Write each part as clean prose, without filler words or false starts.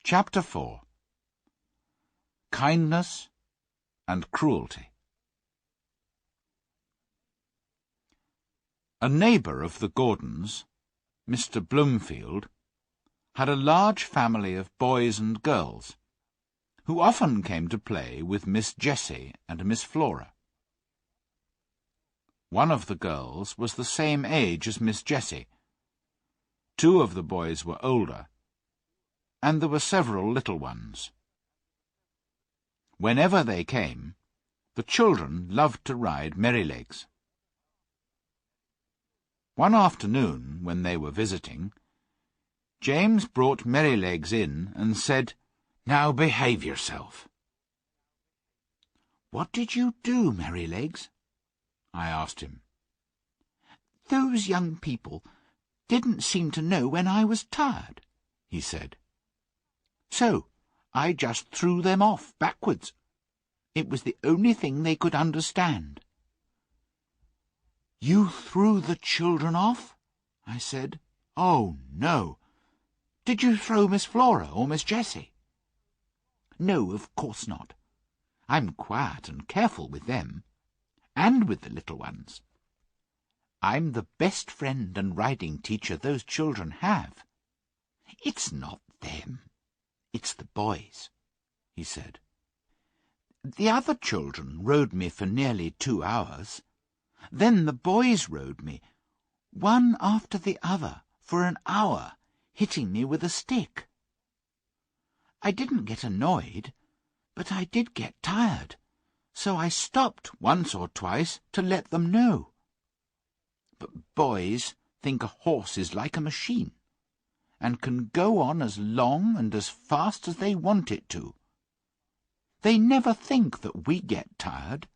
Chapter 4. Kindness and Cruelty. A neighbour of the Gordons, Mr. Bloomfield, had a large family of boys and girls, who often came to play with Miss Jessie and Miss Flora. One of the girls was the same age as Miss Jessie. Two of the boys were older, and there were several little ones. Whenever they came, the children loved to ride Merrylegs. One afternoon, when they were visiting, James brought Merrylegs in and said, "Now behave yourself." "What did you do, Merrylegs?" I asked him. "Those young people didn't seem to know when I was tired," he said. "So I just threw them off backwards. It was the only thing they could understand." "You threw the children off?" I said. "Oh, no. Did you throw Miss Flora or Miss Jessie?" "No, of course not. I'm quiet and careful with them, and with the little ones. I'm the best friend and riding teacher those children have. It's not them. It's the boys," he said. "The other children rode me for nearly 2 hours. Then the boys rode me, one after the other, for an hour, hitting me with a stick. I didn't get annoyed, but I did get tired, so I stopped once or twice to let them know. But boys think a horse is like a machine, and can go on as long and as fast as they want it to. They never think that we get tired.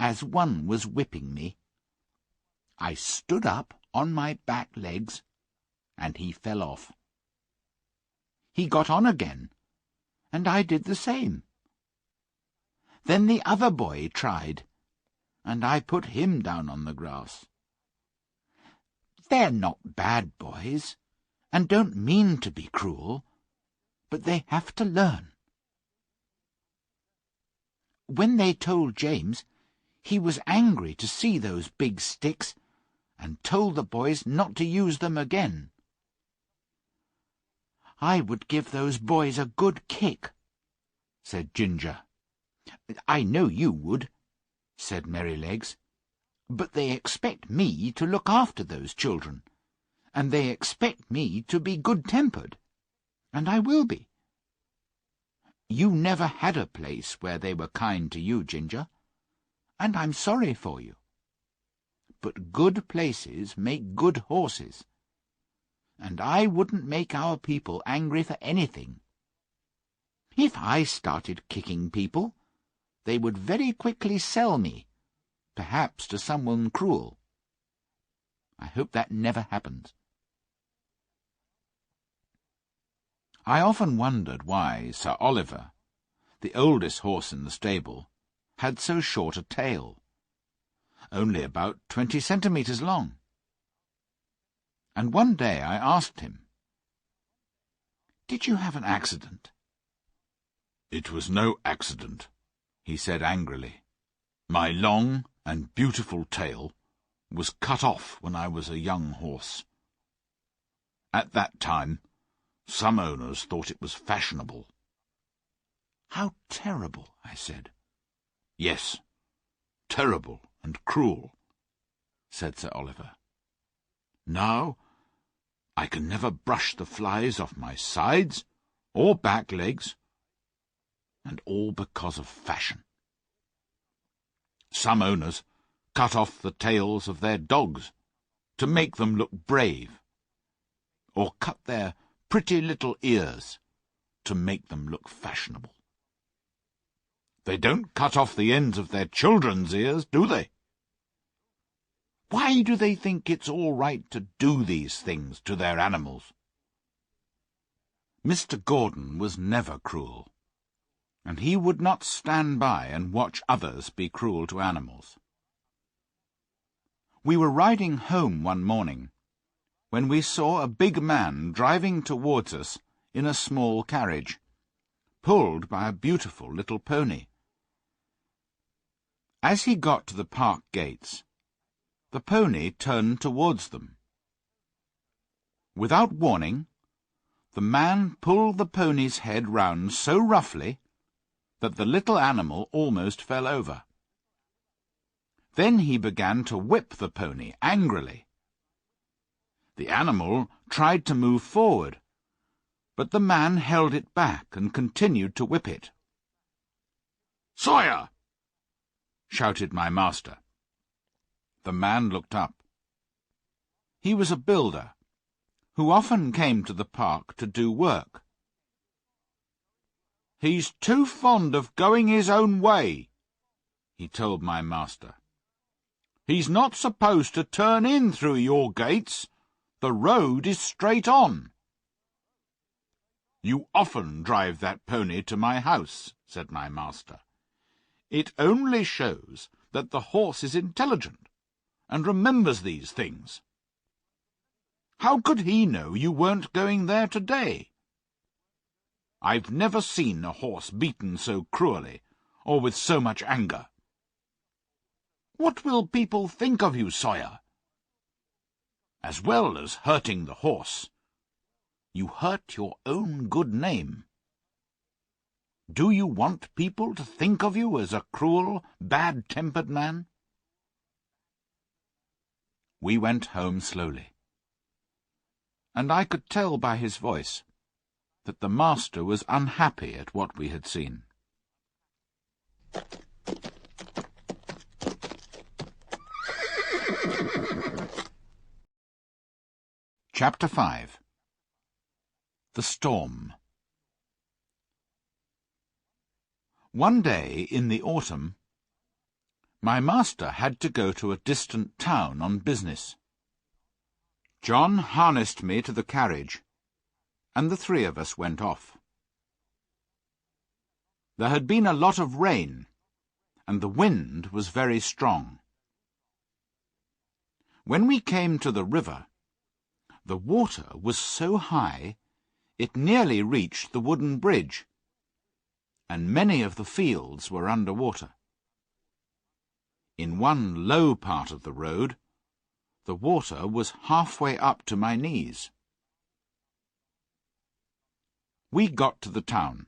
As one was whipping me, I stood up on my back legs, and he fell off. He got on again, and I did the same. Then the other boy tried, and I put him down on the grass. They're not bad boys, and don't mean to be cruel, but they have to learn." When they told James, he was angry to see those big sticks, and told the boys not to use them again. "I would give those boys a good kick," said Ginger. "I know you would," said Merrylegs. "But they expect me to look after those children, and they expect me to be good-tempered, and I will be. You never had a place where they were kind to you, Ginger, and I'm sorry for you. But good places make good horses, and I wouldn't make our people angry for anything. If I started kicking people, they would very quickly sell me, perhaps to someone cruel. I hope that never happens." I often wondered why Sir Oliver, the oldest horse in the stable, had so short a tail, only about 20 centimetres long. And one day I asked him, "Did you have an accident?" "It was no accident," he said angrily. "My long and beautiful tail was cut off when I was a young horse. At that time, some owners thought it was fashionable." "How terrible," I said. "Yes, terrible and cruel," said Sir Oliver. "Now I can never brush the flies off my sides or back legs, and all because of fashion. Some owners cut off the tails of their dogs to make them look brave, or cut their pretty little ears to make them look fashionable. They don't cut off the ends of their children's ears, do they? Why do they think it's all right to do these things to their animals?" Mr. Gordon was never cruel, and he would not stand by and watch others be cruel to animals. We were riding home one morning when we saw a big man driving towards us in a small carriage, pulled by a beautiful little pony. As he got to the park gates, the pony turned towards them. Without warning, the man pulled the pony's head round so roughly that the little animal almost fell over. Then he began to whip the pony angrily. The animal tried to move forward, but the man held it back and continued to whip it. "Sawyer!" shouted my master. The man looked up. He was a builder, who often came to the park to do work. "He's too fond of going his own way," he told my master. "He's not supposed to turn in through your gates. The road is straight on." "You often drive that pony to my house," said my master. "It only shows that the horse is intelligent and remembers these things. How could he know you weren't going there today? I've never seen a horse beaten so cruelly, or with so much anger. What will people think of you, Sawyer? As well as hurting the horse, you hurt your own good name. Do you want people to think of you as a cruel, bad-tempered man?" We went home slowly, and I could tell by his voice that the master was unhappy at what we had seen. Chapter 5. The Storm. One day in the autumn, my master had to go to a distant town on business. John harnessed me to the carriage, and the three of us went off. There had been a lot of rain, and the wind was very strong. When we came to the river, the water was so high it nearly reached the wooden bridge, and many of the fields were under water. In one low part of the road, the water was halfway up to my knees. We got to the town,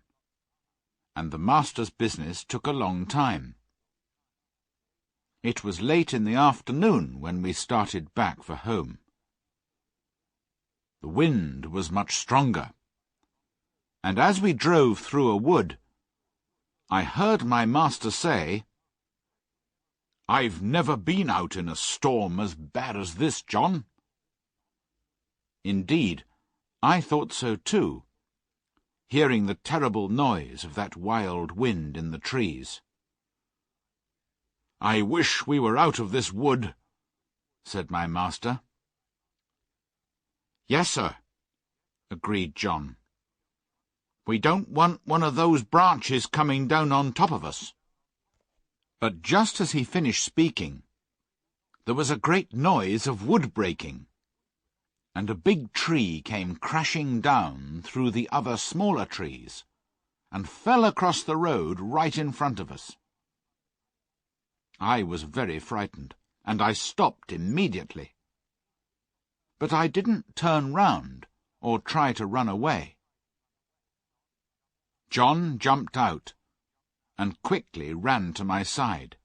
and the master's business took a long time. It was late in the afternoon when we started back for home. The wind was much stronger, and as we drove through a wood, I heard my master say, "I've never been out in a storm as bad as this, John." Indeed, I thought so too, hearing the terrible noise of that wild wind in the trees. "I wish we were out of this wood," said my master. "Yes, sir," agreed John. "We don't want one of those branches coming down on top of us." But just as he finished speaking, there was a great noise of wood breaking, and a big tree came crashing down through the other smaller trees, and fell across the road right in front of us. I was very frightened, and I stopped immediately. But I didn't turn round or try to run away. John jumped out and quickly ran to my side.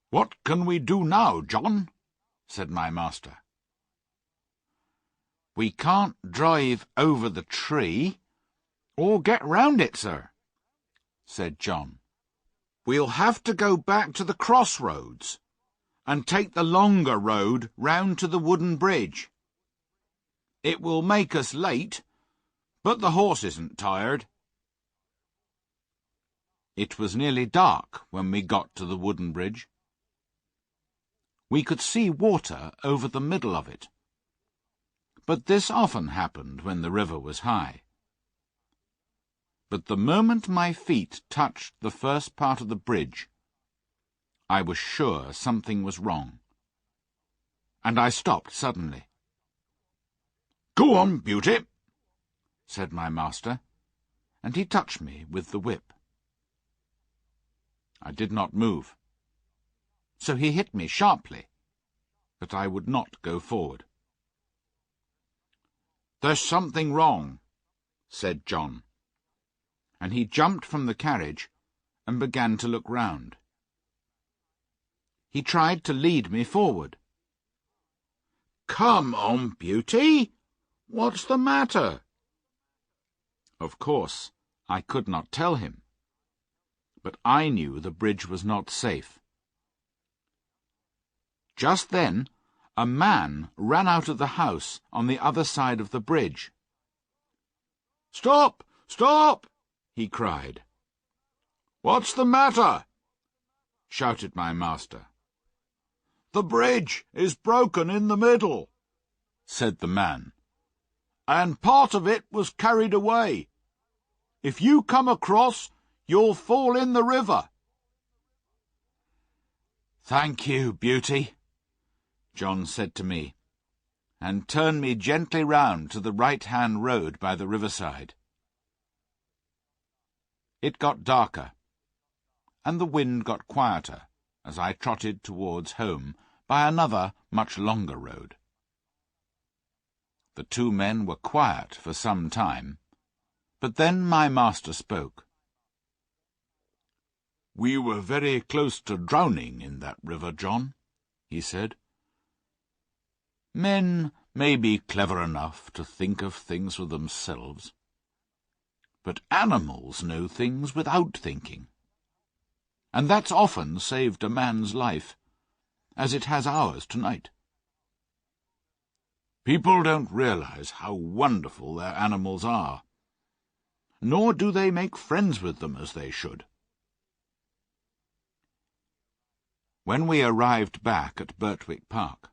"What can we do now, John?" said my master. "We can't drive over the tree or get round it, sir," said John. "We'll have to go back to the crossroads and take the longer road round to the wooden bridge. It will make us late, but the horse isn't tired." It was nearly dark when we got to the wooden bridge. We could see water over the middle of it, but this often happened when the river was high. But the moment my feet touched the first part of the bridge, I was sure something was wrong, and I stopped suddenly. "Go on, Beauty," said my master, and he touched me with the whip. I did not move, so he hit me sharply, but I would not go forward. "There's something wrong," said John, and he jumped from the carriage and began to look round. He tried to lead me forward. "Come on, Beauty! What's the matter?" Of course, I could not tell him, but I knew the bridge was not safe. Just then, a man ran out of the house on the other side of the bridge. "Stop! Stop!" he cried. "What's the matter?" shouted my master. "The bridge is broken in the middle," said the man, "and part of it was carried away. If you come across, you'll fall in the river." "Thank you, Beauty," John said to me, and turned me gently round to the right-hand road by the riverside. It got darker, and the wind got quieter as I trotted towards home by another, much longer road. The two men were quiet for some time, but then my master spoke. "We were very close to drowning in that river, John," he said. "Men may be clever enough to think of things for themselves, but animals know things without thinking, and that's often saved a man's life, as it has ours tonight. People don't realize how wonderful their animals are, nor do they make friends with them as they should." When we arrived back at Birtwick Park,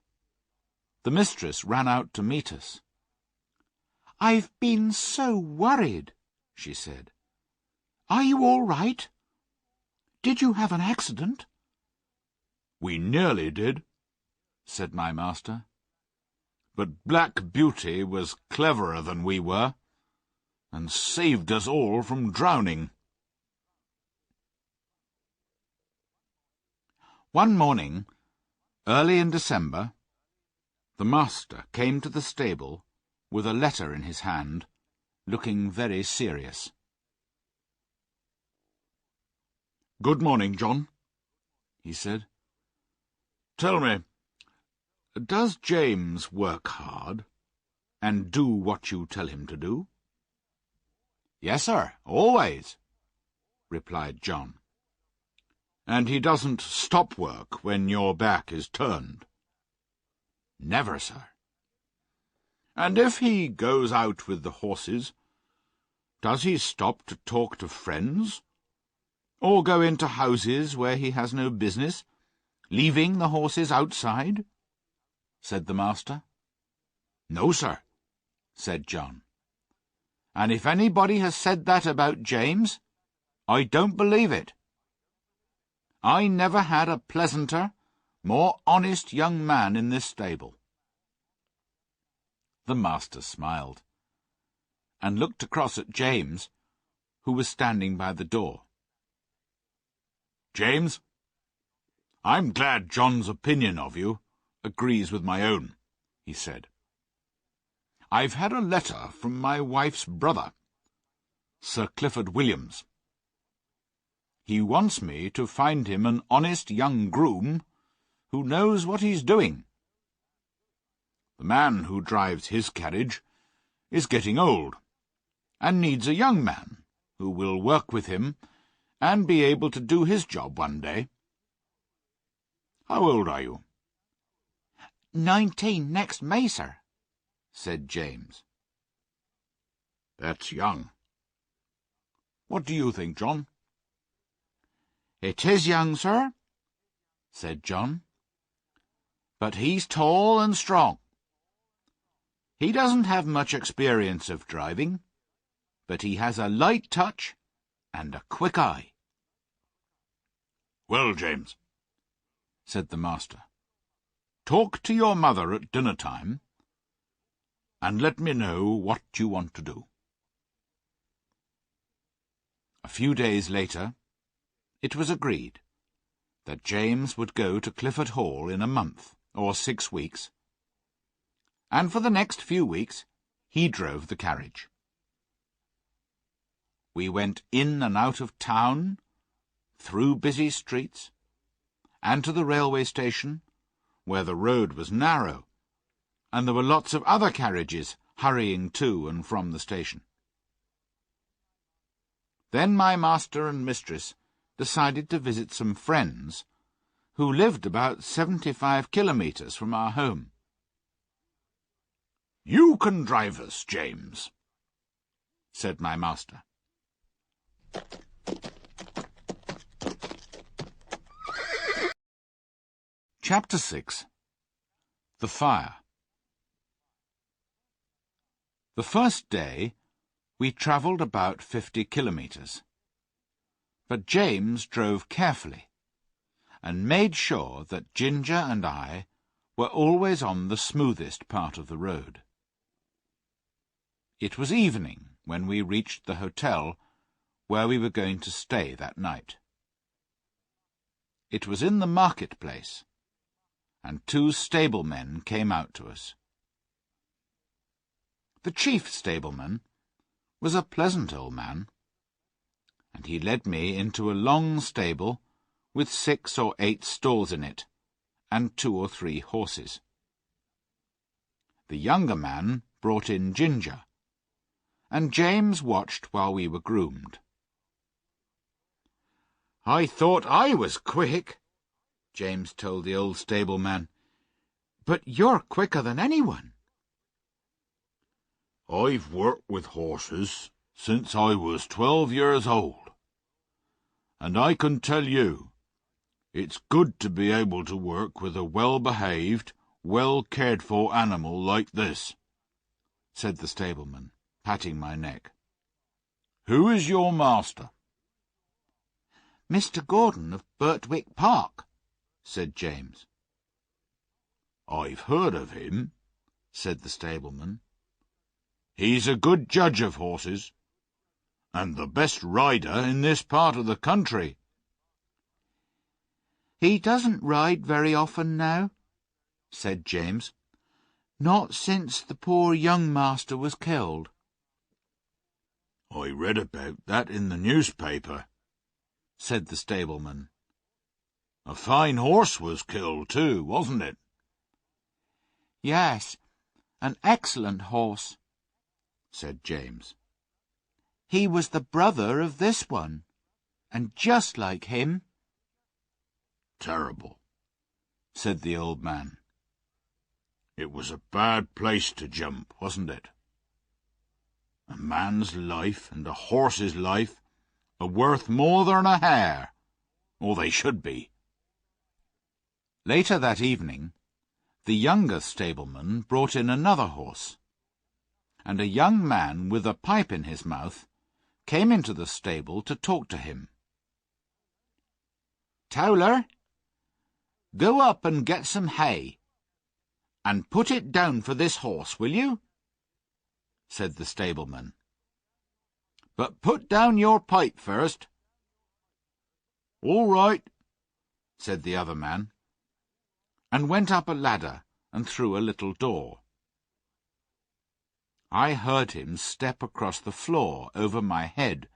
the mistress ran out to meet us. "I've been so worried," she said. "Are you all right? Did you have an accident?" "We nearly did," said my master. "But Black Beauty was cleverer than we were, and saved us all from drowning." One morning, early in December, the master came to the stable with a letter in his hand, looking very serious. "Good morning, John," he said. "Tell me, does James work hard, and do what you tell him to do?" "Yes, sir, always," replied John. "And he doesn't stop work when your back is turned?" "Never, sir." "And if he goes out with the horses, does he stop to talk to friends, or go into houses where he has no business, leaving the horses outside?" said the master. "No, sir," said John. "And if anybody has said that about James, I don't believe it. I never had a pleasanter, more honest young man in this stable." The master smiled, and looked across at James, who was standing by the door. "James, I'm glad John's opinion of you agrees with my own," he said. "I've had a letter from my wife's brother, Sir Clifford Williams. He wants me to find him an honest young groom who knows what he's doing. The man who drives his carriage is getting old, and needs a young man who will work with him and be able to do his job one day. How old are you?" 19 next May, sir," said James. "That's young. What do you think, John?" "It is young, sir," said John. "But he's tall and strong. He doesn't have much experience of driving, but he has a light touch and a quick eye." "Well, James," said the master, "talk to your mother at dinner-time, and let me know what you want to do." A few days later, it was agreed that James would go to Clifford Hall in a month, or 6 weeks, and for the next few weeks he drove the carriage. We went in and out of town, through busy streets, and to the railway station, where the road was narrow, and there were lots of other carriages hurrying to and from the station. Then my master and mistress decided to visit some friends who lived about 75 kilometres from our home. "You can drive us, James," said my master. Chapter 6. The Fire. The first day we travelled about 50 kilometres, but James drove carefully and made sure that Ginger and I were always on the smoothest part of the road. It was evening when we reached the hotel where we were going to stay that night. It was in the marketplace, and 2 stablemen came out to us. The chief stableman was a pleasant old man, and he led me into a long stable with 6 or 8 stalls in it, and 2 or 3 horses. The younger man brought in Ginger, and James watched while we were groomed. "I thought I was quick," James told the old stableman, "but you're quicker than anyone." "I've worked with horses since I was 12 years old, and I can tell you it's good to be able to work with a well-behaved, well-cared-for animal like this," said the stableman, patting my neck. "Who is your master?" "Mr. Gordon of Birtwick Park," said James. "I've heard of him," said the stableman. "He's a good judge of horses, and the best rider in this part of the country." "He doesn't ride very often now," said James. "Not since the poor young master was killed." "I read about that in the newspaper," said the stableman. "A fine horse was killed too, wasn't it?" "Yes, an excellent horse," said James. "He was the brother of this one, and just like him." "Terrible," said the old man. "It was a bad place to jump, wasn't it? A man's life and a horse's life are worth more than a hare, or they should be." Later that evening, the younger stableman brought in another horse, and a young man with a pipe in his mouth came into the stable to talk to him. "Towler, go up and get some hay, and put it down for this horse, will you?" said the stableman. "But put down your pipe first." "All right," said the other man, and went up a ladder and through a little door. I heard him step across the floor over my head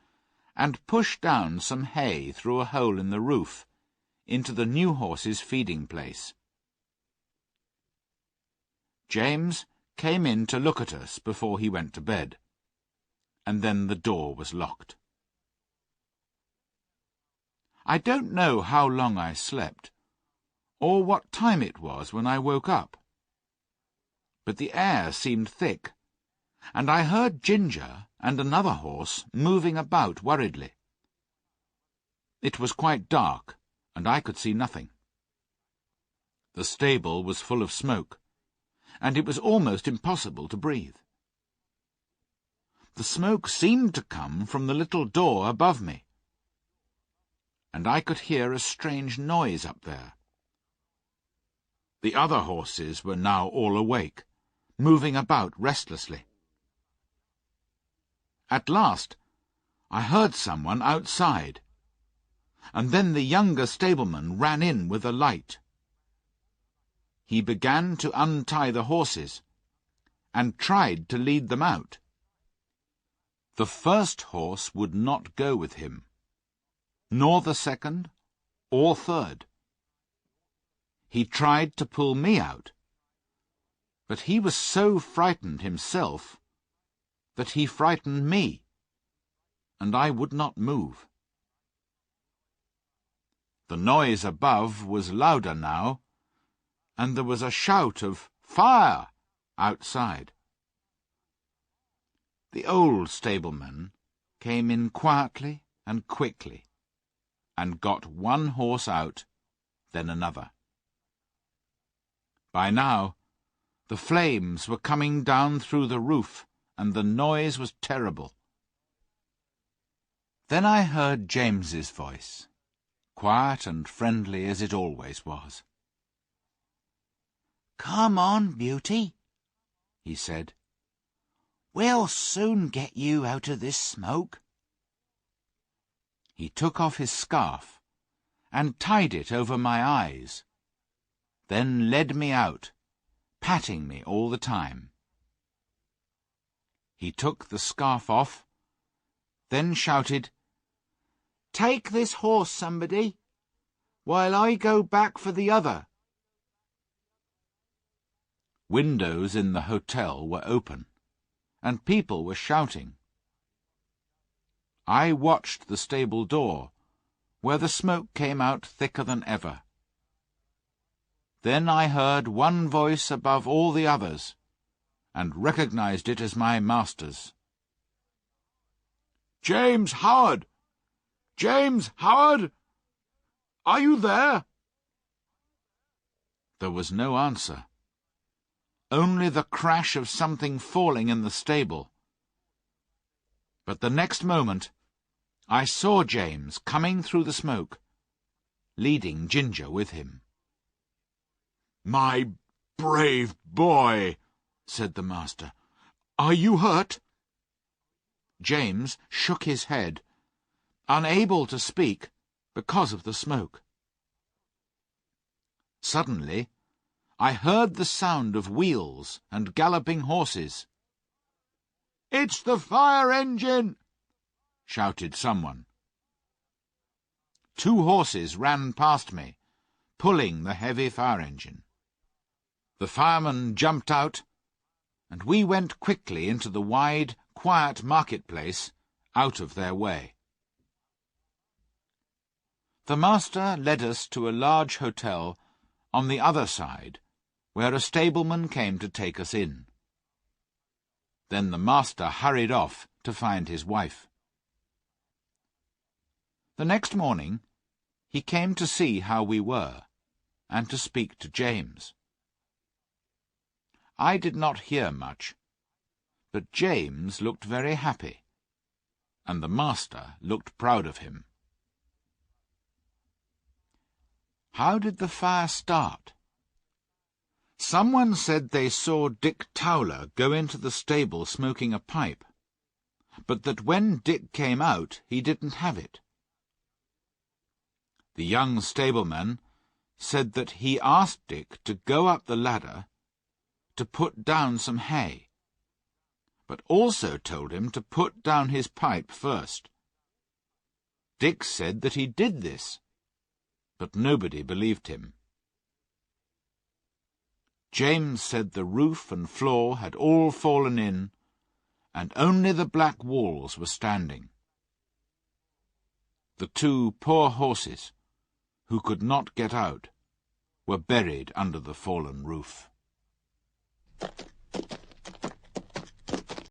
and push down some hay through a hole in the roof into the new horse's feeding place. James came in to look at us before he went to bed, and then the door was locked. I don't know how long I slept, or what time it was when I woke up, but the air seemed thick, and I heard Ginger and another horse moving about worriedly. It was quite dark, and I could see nothing. The stable was full of smoke, and it was almost impossible to breathe. The smoke seemed to come from the little door above me, and I could hear a strange noise up there. The other horses were now all awake, moving about restlessly. At last, I heard someone outside, and then the younger stableman ran in with a light. He began to untie the horses, and tried to lead them out. The first horse would not go with him, nor the second or third. He tried to pull me out, but he was so frightened himself that he frightened me, and I would not move. The noise above was louder now, and there was a shout of "Fire!" outside. The old stableman came in quietly and quickly, and got one horse out, then another. By now, the flames were coming down through the roof, and the noise was terrible. Then I heard James's voice, quiet and friendly as it always was. "Come on, Beauty," he said. "We'll soon get you out of this smoke." He took off his scarf and tied it over my eyes, then led me out, patting me all the time. He took the scarf off, then shouted, "Take this horse, somebody, while I go back for the other." Windows in the hotel were open, and people were shouting. I watched the stable door, where the smoke came out thicker than ever. Then I heard one voice above all the others, and recognized it as my master's. "James Howard! James Howard! Are you there?" There was no answer, only the crash of something falling in the stable. But the next moment I saw James coming through the smoke, leading Ginger with him. "My brave boy," said the master. "Are you hurt?" James shook his head, unable to speak because of the smoke. Suddenly, I heard the sound of wheels and galloping horses. "It's the fire engine!" shouted someone. 2 horses ran past me, pulling the heavy fire engine. The fireman jumped out, and we went quickly into the wide, quiet marketplace, out of their way. The master led us to a large hotel on the other side, where a stableman came to take us in. Then the master hurried off to find his wife. The next morning he came to see how we were, and to speak to James. I did not hear much, but James looked very happy, and the master looked proud of him. How did the fire start? Someone said they saw Dick Towler go into the stable smoking a pipe, but that when Dick came out he didn't have it. The young stableman said that he asked Dick to go up the ladder to put down some hay, but also told him to put down his pipe first. Dick said that he did this, but nobody believed him. James said the roof and floor had all fallen in, and only the black walls were standing. The 2 poor horses, who could not get out, were buried under the fallen roof.